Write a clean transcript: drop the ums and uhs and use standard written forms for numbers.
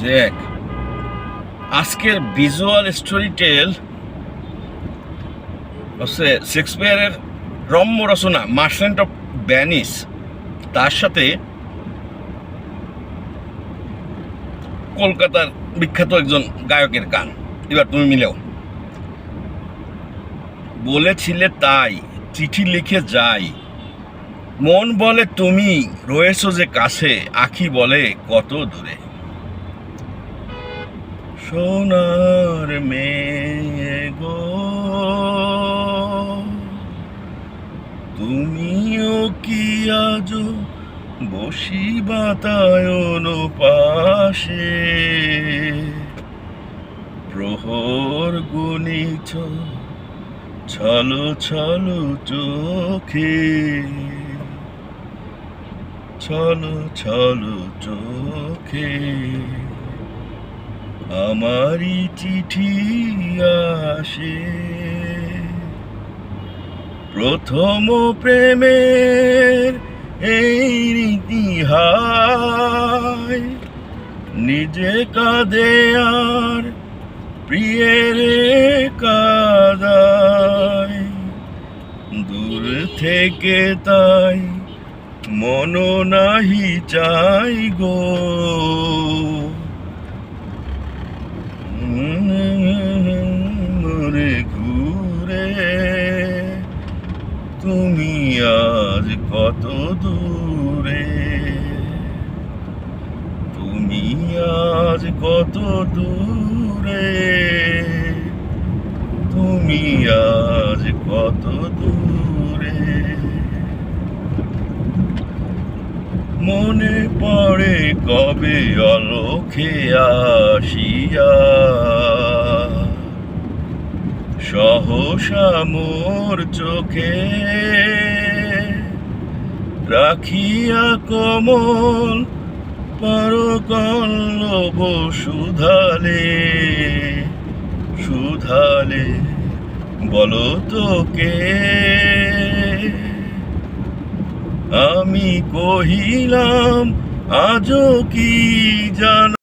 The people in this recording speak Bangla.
যে আজকের ভিজুয়াল স্টোরি টেল হচ্ছে শেক্সপিয়ারের রম্য রচনা মার্চেন্ট অফ ভেনিস, তার সাথে কলকাতার বিখ্যাত একজন গায়কের গান। এবার তুমি মিলেও বলেছিলে তাই চিঠি লিখে যাই, মন বলে তুমি রয়েছো যে কাছে, আখি বলে কত দূরে। সোনার মেয়ে গো তুমিও কি আজো বসি বাতায়ন পাশে, প্রহর গুনিছ ছলো ছলো চোখে, ছলো ছলো চোখে আমারই চিঠি আসে। প্রথম প্রেমের এই ইতিহাস নিজে কাঁদে আর প্রিয়েরে কাঁদায়, দূর থেকে তাই মন নাহি চাই গো, ঘুরে ঘুরে তুমি আজ কত দূরে, তুমি আজ কত দূরে, তুমি আজ কত দূরে। মনে পড়ে কবে অলখে আসিয়া, সহসা মোর চোখে রাখিয়া কমল পরকল্লব সুধালে, সুধালে বলো তোকে আমি কহিলাম আজও কি জানো।